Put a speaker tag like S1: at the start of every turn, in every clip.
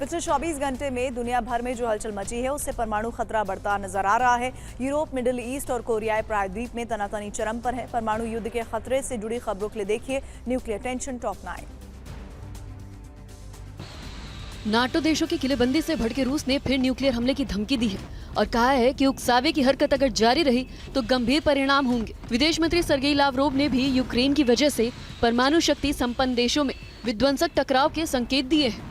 S1: पिछले 24 घंटे में दुनिया भर में जो हलचल मची है उससे परमाणु खतरा बढ़ता नजर आ रहा है। यूरोप, मिडिल ईस्ट और कोरियाई प्रायद्वीप में तनातनी चरम पर है। परमाणु युद्ध के खतरे से जुड़ी खबरों के लिए देखिए न्यूक्लियर टेंशन टॉप 9।
S2: नाटो देशों की किलेबंदी से भड़के रूस ने फिर न्यूक्लियर हमले की धमकी दी है और कहा है कि उकसावे की हरकत अगर जारी रही तो गंभीर परिणाम होंगे। विदेश मंत्री सर्गेई लावरोव ने भी यूक्रेन की वजह से परमाणु शक्ति संपन्न देशों में विध्वंसक टकराव के संकेत दिए हैं।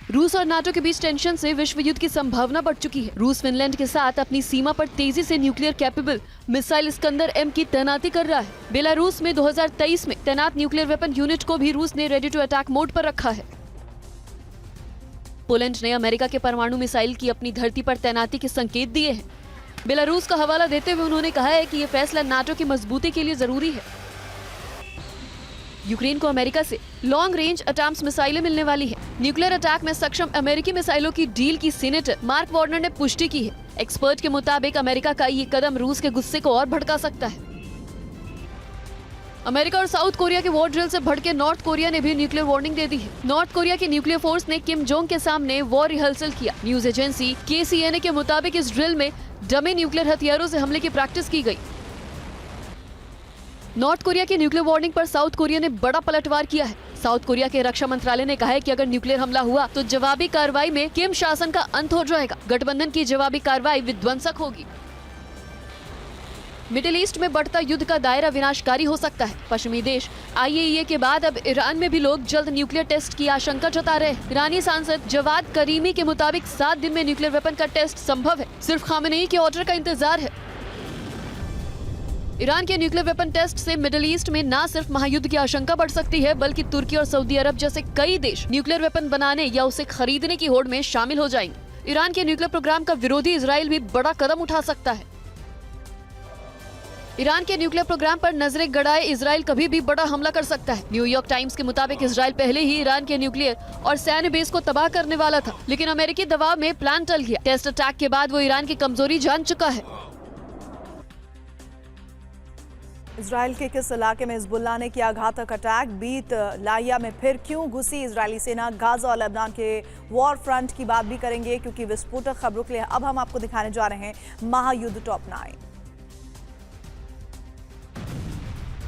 S2: रूस और नाटो के बीच टेंशन से विश्व युद्ध की संभावना बढ़ चुकी है। रूस फिनलैंड के साथ अपनी सीमा पर तेजी से nuclear capable missile Iskander M की तैनाती कर रहा है। बेलारूस में 2023 में तैनात न्यूक्लियर वेपन यूनिट को भी रूस ने रेडी टू अटैक मोड पर रखा है। पोलैंड ने अमेरिका के परमाणु मिसाइल की अपनी धरती पर तैनाती के संकेत दिए हैं। बेलारूस का हवाला देते हुए उन्होंने कहा है कि ये फैसला नाटो की मजबूती के लिए जरूरी है। यूक्रेन को अमेरिका से लॉन्ग रेंज अटैम्स मिसाइलें मिलने वाली है। न्यूक्लियर अटैक में सक्षम अमेरिकी मिसाइलों की डील की सीनेटर मार्क वार्नर ने पुष्टि की है। एक्सपर्ट के मुताबिक अमेरिका का ये कदम रूस के गुस्से को और भड़का सकता है। अमेरिका और साउथ कोरिया के वॉर ड्रिल से भड़के नॉर्थ कोरिया ने भी न्यूक्लियर वार्निंग दे दी है। नॉर्थ कोरिया की न्यूक्लियर फोर्स ने किम जोंग के सामने वॉर रिहर्सल किया। न्यूज एजेंसी KCNA के मुताबिक इस ड्रिल में डमी न्यूक्लियर हथियारों से हमले की प्रैक्टिस की गई। नॉर्थ कोरिया की न्यूक्लियर वार्निंग पर साउथ कोरिया ने बड़ा पलटवार किया है। साउथ कोरिया के रक्षा मंत्रालय ने कहा है कि अगर न्यूक्लियर हमला हुआ तो जवाबी कार्रवाई में किम शासन का अंत हो जाएगा। गठबंधन की जवाबी कार्रवाई विध्वंसक होगी। मिडिल ईस्ट में बढ़ता युद्ध का दायरा विनाशकारी हो सकता है। पश्चिमी देश IAEA के बाद अब ईरान में भी लोग जल्द न्यूक्लियर टेस्ट की आशंका जता रहे हैं। ईरानी सांसद जवाद करीमी के मुताबिक 7 दिन में न्यूक्लियर वेपन का टेस्ट संभव है। सिर्फ खामेनेई के ऑर्डर का इंतजार है। ईरान के न्यूक्लियर वेपन टेस्ट से मिडिल ईस्ट में न सिर्फ महायुद्ध की आशंका बढ़ सकती है बल्कि तुर्की और सऊदी अरब जैसे कई देश न्यूक्लियर वेपन बनाने या उसे खरीदने की होड़ में शामिल हो जाएंगे। ईरान के न्यूक्लियर प्रोग्राम का विरोधी इजराइल भी बड़ा कदम उठा सकता है। ईरान के न्यूक्लियर प्रोग्राम पर नजरें गड़ाए इजराइल कभी भी बड़ा हमला कर सकता है। न्यूयॉर्क टाइम्स के मुताबिक इजराइल पहले ही ईरान के न्यूक्लियर और सैन्य बेस को तबाह करने वाला था, लेकिन अमेरिकी दबाव में प्लान टल गया। टेस्ट अटैक के बाद वो ईरान की कमजोरी जान चुका है।
S1: इजराइल के किस इलाके में हिजबुल्लाह ने किया घातक अटैक? बीत लाहिया में फिर क्यों घुसी इजरायली सेना? गाजा और लेबनान के वॉर फ्रंट की बात भी करेंगे क्योंकि विस्फोटक खबरों के लिए अब हम आपको दिखाने जा रहे हैं महायुद्ध टॉप 9।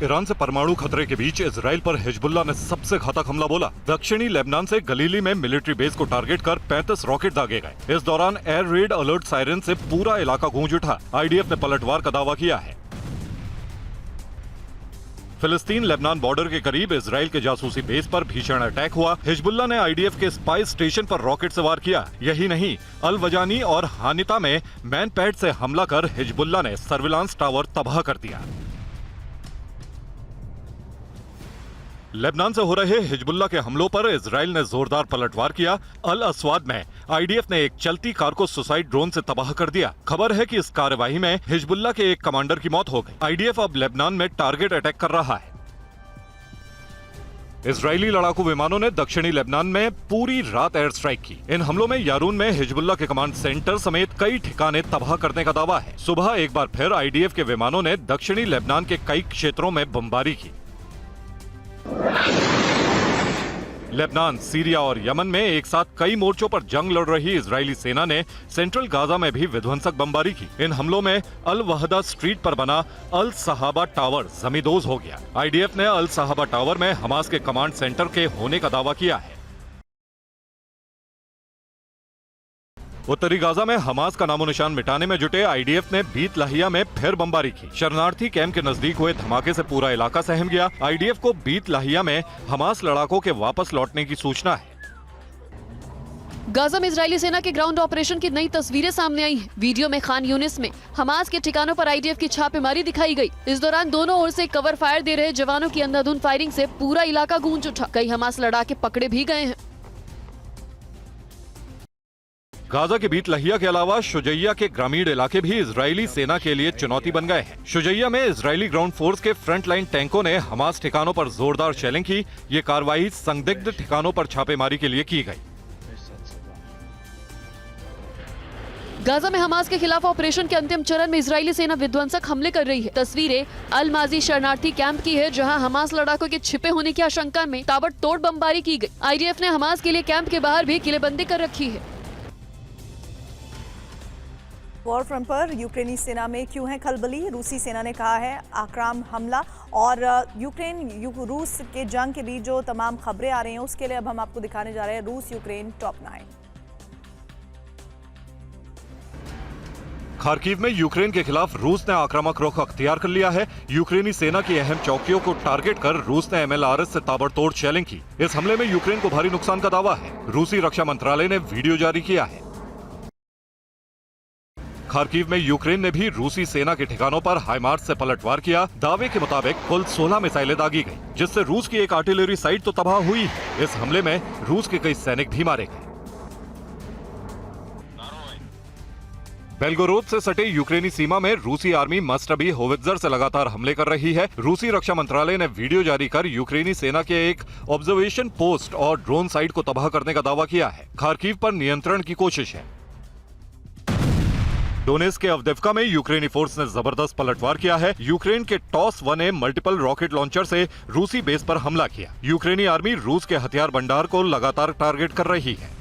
S3: ईरान से परमाणु खतरे के बीच इजराइल पर हिजबुल्लाह ने सबसे घातक हमला बोला। दक्षिणी लेबनान से गलीली में मिलिट्री बेस को टारगेट कर 35 रॉकेट दागे गए। इस दौरान एयर रेड अलर्ट सायरन से पूरा इलाका गूंज उठा। IDF ने पलटवार का दावा किया है। फिलिस्तीन लेबनान बॉर्डर के करीब इजराइल के जासूसी बेस पर भीषण अटैक हुआ। हिजबुल्लाह ने IDF के स्पाई स्टेशन पर रॉकेट से वार किया। यही नहीं, अल वजानी और हानिता में मैनपैड से हमला कर हिजबुल्लाह ने सर्विलांस टावर तबाह कर दिया। लेबनान से हो रहे हिजबुल्लाह के हमलों पर इजराइल ने जोरदार पलटवार किया। अल अस्वाद में IDF ने एक चलती कार को सुसाइड ड्रोन से तबाह कर दिया। खबर है कि इस कार्यवाही में हिजबुल्लाह के एक कमांडर की मौत हो गई। IDF अब लेबनान में टारगेट अटैक कर रहा है। इजरायली लड़ाकू विमानों ने दक्षिणी लेबनान में पूरी रात एयर स्ट्राइक की। इन हमलों में यारून में हिजबुल्लाह के कमांड सेंटर समेत कई ठिकाने तबाह करने का दावा है। सुबह एक बार फिर IDF के विमानों ने दक्षिणी लेबनान के कई क्षेत्रों में बमबारी की। लेबनान, सीरिया और यमन में एक साथ कई मोर्चों पर जंग लड़ रही इजरायली सेना ने सेंट्रल गाजा में भी विध्वंसक बमबारी की। इन हमलों में अल वहदा स्ट्रीट पर बना अल सहाबा टावर जमींदोज हो गया। IDF ने अल सहाबा टावर में हमास के कमांड सेंटर के होने का दावा किया है। उत्तरी गाजा में हमास का नामो निशान मिटाने में जुटे IDF ने बीत लाहिया में फिर बमबारी की। शरणार्थी कैंप के नजदीक हुए धमाके से पूरा इलाका सहम गया। IDF को बीत लाहिया में हमास लड़ाकों के वापस लौटने की सूचना है।
S2: गाजा में इजरायली सेना के ग्राउंड ऑपरेशन की नई तस्वीरें सामने आई हैं। वीडियो में खान यूनिस में हमास के ठिकानों पर IDF की छापेमारी दिखाई गई। इस दौरान दोनों ओर से कवर फायर दे रहे जवानों की अंधाधुंध फायरिंग से पूरा इलाका गूंज उठा। कई हमास लड़ाके पकड़े भी गए हैं।
S3: गाजा के बीत लहिया के अलावा शुजैया के ग्रामीण इलाके भी इजरायली सेना के लिए चुनौती बन गए हैं। शुजैया में इजरायली ग्राउंड फोर्स के फ्रंट लाइन टैंकों ने हमास ठिकानों पर जोरदार शेलिंग की। ये कार्रवाई संदिग्ध ठिकानों पर छापेमारी के लिए की गई।
S2: गाजा में हमास के खिलाफ ऑपरेशन के अंतिम चरण में इजरायली सेना विध्वंसक हमले कर रही है। तस्वीरें अल माजी शरणार्थी कैंप की है, जहां हमास लड़ाकों के छिपे होने की आशंका में ताबड़तोड़ बमबारी की गई। आईडीएफ ने हमास के लिए कैंप के बाहर भी किलेबंदी कर रखी है।
S1: वॉर फ्रंट पर यूक्रेनी सेना में क्यों है खलबली? रूसी सेना ने कहा है आक्राम हमला और रूस के जंग के बीच जो तमाम खबरें आ रही हैं उसके लिए अब हम आपको दिखाने जा रहे हैं रूस यूक्रेन टॉप 9।
S3: खार्किव में यूक्रेन के खिलाफ रूस ने आक्रामक रुख अख्तियार कर लिया है। यूक्रेनी सेना की अहम चौकियों को टारगेट कर रूस ने MLRS से ताबड़तोड़ शेलिंग की। इस हमले में यूक्रेन को भारी नुकसान का दावा है। रूसी रक्षा मंत्रालय ने वीडियो जारी किया है। खार्किव में यूक्रेन ने भी रूसी सेना के ठिकानों पर हाइमार्स से पलटवार किया। दावे के मुताबिक कुल 16 मिसाइलें दागी गई, जिससे रूस की एक आर्टिलरी साइट तो तबाह हुई है। इस हमले में रूस के कई सैनिक भी मारे गए। बेलगोरोद से सटे यूक्रेनी सीमा में रूसी आर्मी मस्ट अभी होवित्जर से लगातार हमले कर रही है। रूसी रक्षा मंत्रालय ने वीडियो जारी कर यूक्रेनी सेना के एक ऑब्जर्वेशन पोस्ट और ड्रोन साइट को तबाह करने का दावा किया है। खार्किव पर नियंत्रण की कोशिश है। डोनेस्क के अवदेवका में यूक्रेनी फोर्स ने जबरदस्त पलटवार किया है। यूक्रेन के टॉस 1 ने मल्टीपल रॉकेट लॉन्चर से रूसी बेस पर हमला किया। यूक्रेनी आर्मी रूस के हथियार भंडार को लगातार टारगेट कर रही है।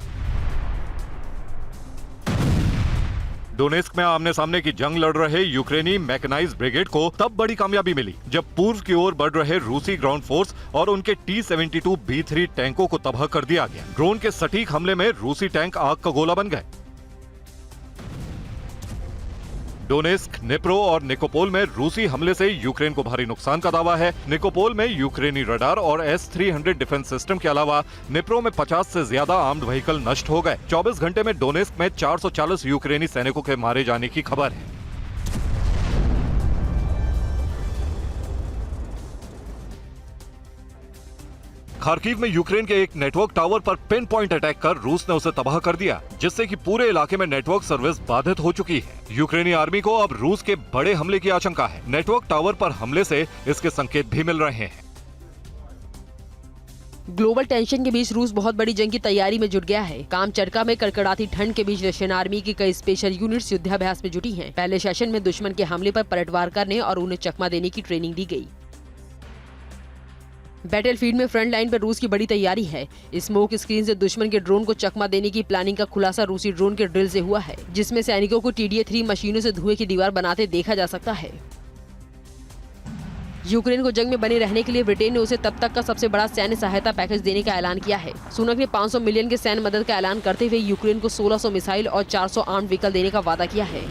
S3: डोनेस्क में आमने सामने की जंग लड़ रहे यूक्रेनी मैकेनाइज्ड ब्रिगेड को तब बड़ी कामयाबी मिली जब पूर्व की ओर बढ़ रहे रूसी ग्राउंड फोर्स और उनके T-72B3 टैंकों को तबाह कर दिया गया। ड्रोन के सटीक हमले में रूसी टैंक आग का गोला बन गए। डोनेस्क, निप्रो और निकोपोल में रूसी हमले से यूक्रेन को भारी नुकसान का दावा है। निकोपोल में यूक्रेनी रडार और S-300 डिफेंस सिस्टम के अलावा निप्रो में 50 से ज्यादा आर्म्ड व्हीकल नष्ट हो गए। 24 घंटे में डोनेस्क में 440 यूक्रेनी सैनिकों के मारे जाने की खबर है। खार्किव में यूक्रेन के एक नेटवर्क टावर पर पिन पॉइंट अटैक कर रूस ने उसे तबाह कर दिया, जिससे कि पूरे इलाके में नेटवर्क सर्विस बाधित हो चुकी है। यूक्रेनी आर्मी को अब रूस के बड़े हमले की आशंका है। नेटवर्क टावर पर हमले से इसके संकेत भी मिल रहे हैं।
S4: ग्लोबल टेंशन के बीच रूस बहुत बड़ी जंग की तैयारी में जुट गया है। कामचरका में कड़कड़ाती ठंड के बीच रशियन आर्मी की कई स्पेशल यूनिट्स युद्धाभ्यास में जुटी हैं। पहले सेशन में दुश्मन के हमले पर पलटवार करने और उन्हें चकमा देने की ट्रेनिंग दी गई। बैटलफील्ड में फ्रंट लाइन पर रूस की बड़ी तैयारी है। स्मोक स्क्रीन से दुश्मन के ड्रोन को चकमा देने की प्लानिंग का खुलासा रूसी ड्रोन के ड्रिल से हुआ है, जिसमें सैनिकों को TDA-3 मशीनों से धुएं की दीवार बनाते देखा जा सकता है। यूक्रेन को जंग में बने रहने के लिए ब्रिटेन ने उसे तब तक का सबसे बड़ा सैन्य सहायता पैकेज देने का ऐलान किया है। सुनक ने 500 मिलियन के सैन्य मदद का ऐलान करते हुए यूक्रेन को 1600 मिसाइल और 400 आर्म्ड व्हीकल देने का वादा किया है।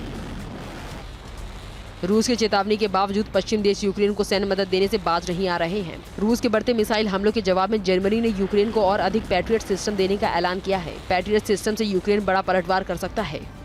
S4: रूस की चेतावनी के बावजूद पश्चिम देश यूक्रेन को सैन्य मदद देने से बाज नहीं आ रहे हैं। रूस के बढ़ते मिसाइल हमलों के जवाब में जर्मनी ने यूक्रेन को और अधिक पैट्रियट सिस्टम देने का ऐलान किया है। पैट्रियट सिस्टम से यूक्रेन बड़ा पलटवार कर सकता है।